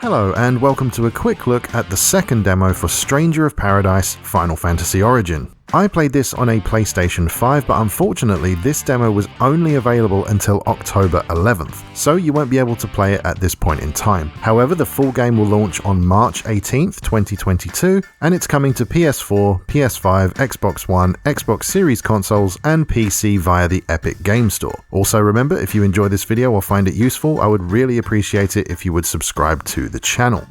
Hello and welcome to a quick look at the second demo for Stranger of Paradise Final Fantasy Origin. I played this on a PlayStation 5, but unfortunately this demo was only available until October 11th, so you won't be able to play it at this point in time. However, the full game will launch on March 18th, 2022, and it's coming to PS4, PS5, Xbox One, Xbox Series consoles, and PC via the Epic Game Store. Also remember, if you enjoy this video or find it useful, I would really appreciate it if you would subscribe to the channel.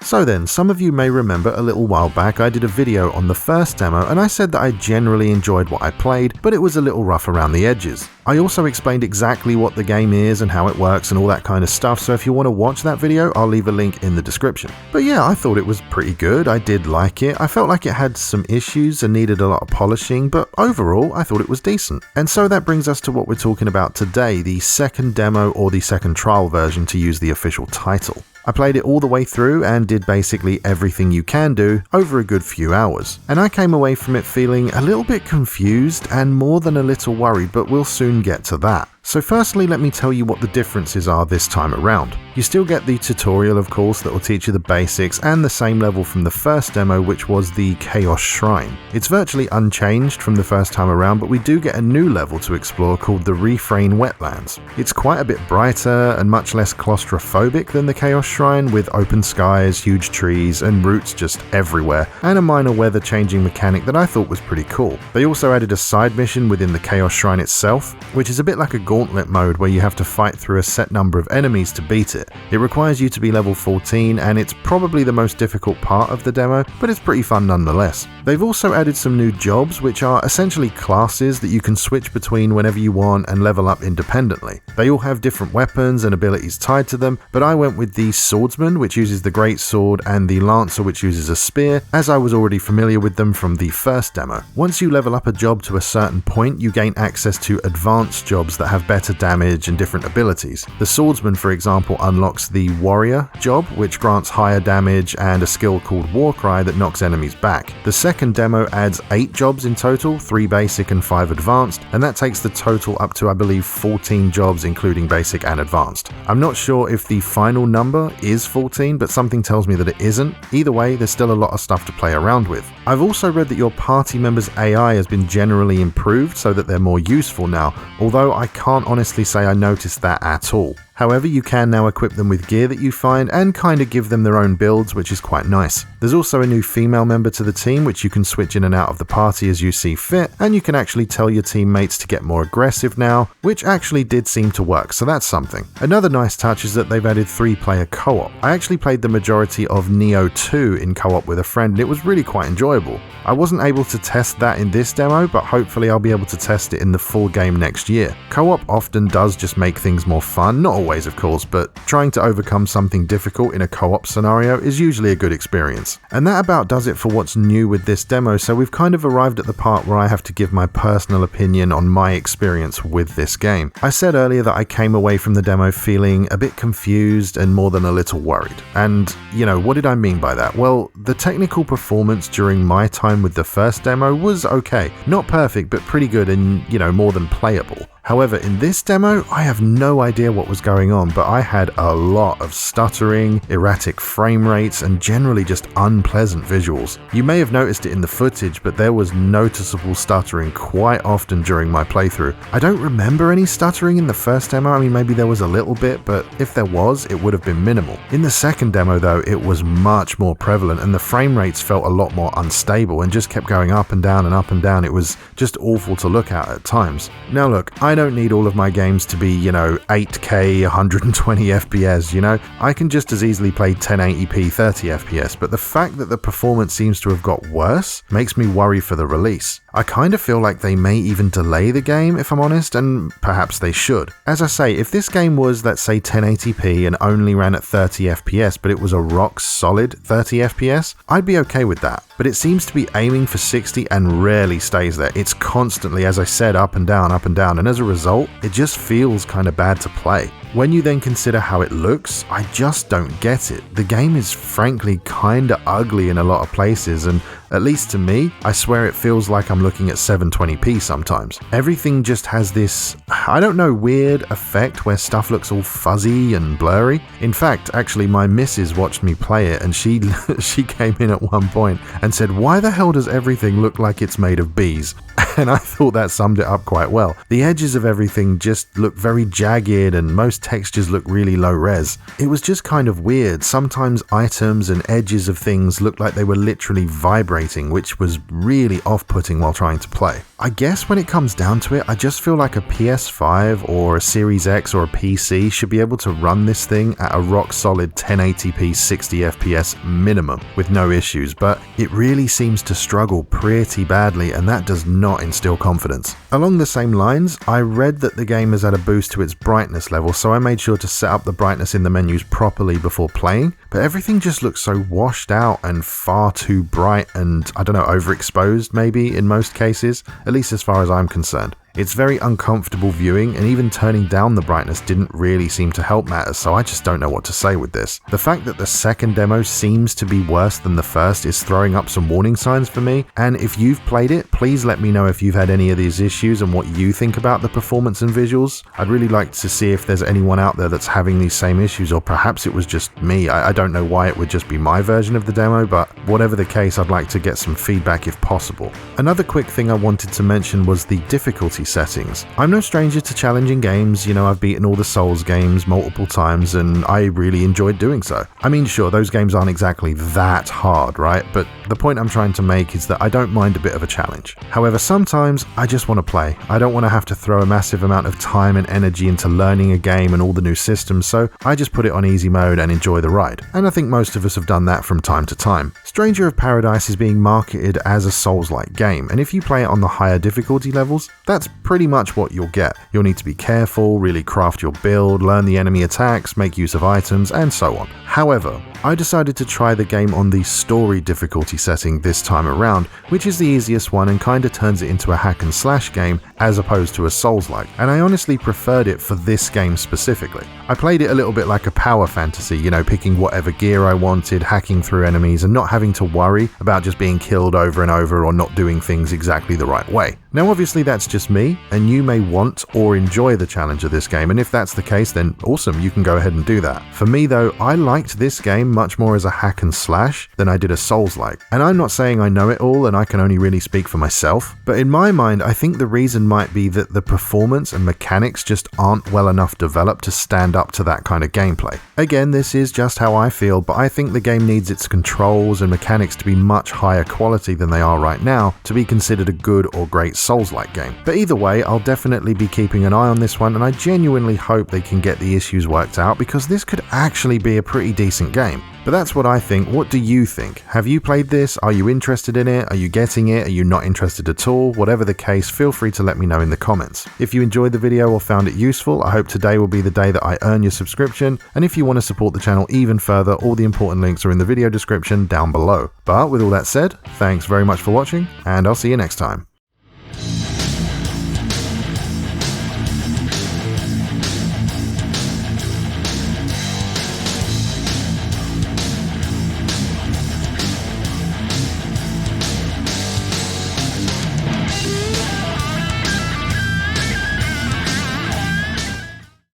So then, some of you may remember a little while back I did a video on the first demo and I said that I generally enjoyed what I played, but it was a little rough around the edges. I also explained exactly what the game is and how it works and all that kind of stuff, so if you want to watch that video, I'll leave a link in the description. But yeah, I thought it was pretty good, I did like it. I felt like it had some issues and needed a lot of polishing, but overall I thought it was decent. And so that brings us to what we're talking about today, the second demo or the second trial version to use the official title. I played it all the way through and did basically everything you can do over a good few hours, and I came away from it feeling a little bit confused and more than a little worried, but we'll soon get to that. So firstly, let me tell you what the differences are this time around. You still get the tutorial, of course, that will teach you the basics and the same level from the first demo, which was the Chaos Shrine. It's virtually unchanged from the first time around, but we do get a new level to explore called the Refrain Wetlands. It's quite a bit brighter and much less claustrophobic than the Chaos Shrine, with open skies, huge trees, and roots just everywhere, and a minor weather changing mechanic that I thought was pretty cool. They also added a side mission within the Chaos Shrine itself, which is a bit like a gauntlet mode where you have to fight through a set number of enemies to beat it. It requires you to be level 14 and it's probably the most difficult part of the demo, but it's pretty fun nonetheless. They've also added some new jobs, which are essentially classes that you can switch between whenever you want and level up independently. They all have different weapons and abilities tied to them, but I went with the Swordsman, which uses the Great Sword, and the Lancer, which uses a spear, as I was already familiar with them from the first demo. Once you level up a job to a certain point, you gain access to advanced jobs that have better damage and different abilities. The Swordsman, for example, unlocks the Warrior job, which grants higher damage, and a skill called Warcry that knocks enemies back. The second demo adds 8 jobs in total, 3 basic and 5 advanced, and that takes the total up to, I believe, 14 jobs including basic and advanced. I'm not sure if the final number is 14, but something tells me that it isn't. Either way, there's still a lot of stuff to play around with. I've also read that your party members' AI has been generally improved so that they're more useful now, although I can't honestly say I noticed that at all. However, you can now equip them with gear that you find and kind of give them their own builds, which is quite nice. There's also a new female member to the team, which you can switch in and out of the party as you see fit, and you can actually tell your teammates to get more aggressive now, which actually did seem to work, so that's something. Another nice touch is that they've added 3-player co-op. I actually played the majority of Neo 2 in co-op with a friend, and it was really quite enjoyable. I wasn't able to test that in this demo, but hopefully I'll be able to test it in the full game next year. Co-op often does just make things more fun, not always of course, but trying to overcome something difficult in a co-op scenario is usually a good experience. And that about does it for what's new with this demo, so we've kind of arrived at the part where I have to give my personal opinion on my experience with this game. I said earlier that I came away from the demo feeling a bit confused and more than a little worried. And, what did I mean by that? Well, the technical performance during my time with the first demo was okay. Not perfect, but pretty good and, more than playable. However, in this demo, I have no idea what was going on, but I had a lot of stuttering, erratic frame rates, and generally just unpleasant visuals. You may have noticed it in the footage, but there was noticeable stuttering quite often during my playthrough. I don't remember any stuttering in the first demo. I mean, maybe there was a little bit, but if there was, it would have been minimal. In the second demo though, it was much more prevalent, and the frame rates felt a lot more unstable and just kept going up and down and up and down. It was just awful to look at times. Now look, I don't need all of my games to be, 8K 120 FPS, I can just as easily play 1080p 30 FPS, but the fact that the performance seems to have got worse makes me worry for the release. I kind of feel like they may even delay the game, if I'm honest, and perhaps they should. As I say, if this game was, let's say, 1080p and only ran at 30 FPS, but it was a rock solid 30 FPS, I'd be okay with that. But it seems to be aiming for 60 and rarely stays there. It's constantly, as I said, up and down, and as a result, it just feels kind of bad to play. When you then consider how it looks, I just don't get it. The game is frankly kinda ugly in a lot of places, and at least to me, I swear it feels like I'm looking at 720p sometimes. Everything just has this, I don't know, weird effect where stuff looks all fuzzy and blurry. In fact, actually my missus watched me play it and she came in at one point and said, "Why the hell does everything look like it's made of bees?" And I thought that summed it up quite well. The edges of everything just look very jagged and most textures look really low res. It was just kind of weird. Sometimes items and edges of things looked like they were literally vibrating, which was really off-putting while trying to play. I guess when it comes down to it, I just feel like a PS5 or a Series X or a PC should be able to run this thing at a rock-solid 1080p 60 FPS minimum with no issues, but it really seems to struggle pretty badly, and that does not instill confidence. Along the same lines, I read that the game has had a boost to its brightness level, so I made sure to set up the brightness in the menus properly before playing, but everything just looks so washed out and far too bright and, I don't know, overexposed maybe in most cases, at least as far as I'm concerned. It's very uncomfortable viewing, and even turning down the brightness didn't really seem to help matters, so I just don't know what to say with this. The fact that the second demo seems to be worse than the first is throwing up some warning signs for me, and if you've played it, please let me know if you've had any of these issues and what you think about the performance and visuals. I'd really like to see if there's anyone out there that's having these same issues, or perhaps it was just me. I don't know why it would just be my version of the demo, but whatever the case, I'd like to get some feedback if possible. Another quick thing I wanted to mention was the difficulty settings. I'm no stranger to challenging games, I've beaten all the Souls games multiple times and I really enjoyed doing so. I mean, sure, those games aren't exactly that hard, right? But the point I'm trying to make is that I don't mind a bit of a challenge. However, sometimes I just want to play. I don't want to have to throw a massive amount of time and energy into learning a game and all the new systems, so I just put it on easy mode and enjoy the ride. And I think most of us have done that from time to time. Stranger of Paradise is being marketed as a Souls-like game, and if you play it on the higher difficulty levels, that's pretty much what you'll get. You'll need to be careful, really craft your build, learn the enemy attacks, make use of items, and so on. However, I decided to try the game on the story difficulty setting this time around, which is the easiest one and kinda turns it into a hack and slash game as opposed to a Souls-like, and I honestly preferred it for this game specifically. I played it a little bit like a power fantasy, picking whatever gear I wanted, hacking through enemies, and not having to worry about just being killed over and over or not doing things exactly the right way. Now obviously that's just me, and you may want or enjoy the challenge of this game, and if that's the case then awesome, you can go ahead and do that. For me though, I liked this game much more as a hack and slash than I did a Souls-like, and I'm not saying I know it all and I can only really speak for myself, but in my mind I think the reason might be that the performance and mechanics just aren't well enough developed to stand up to that kind of gameplay. Again, this is just how I feel, but I think the game needs its controls and mechanics to be much higher quality than they are right now to be considered a good or great Souls-like game. But either way, I'll definitely be keeping an eye on this one, and I genuinely hope they can get the issues worked out because this could actually be a pretty decent game. But that's what I think. What do you think? Have you played this? Are you interested in it? Are you getting it? Are you not interested at all? Whatever the case, feel free to let me know in the comments. If you enjoyed the video or found it useful, I hope today will be the day that I earn your subscription, and if you want to support the channel even further, all the important links are in the video description down below. But with all that said, thanks very much for watching, and I'll see you next time.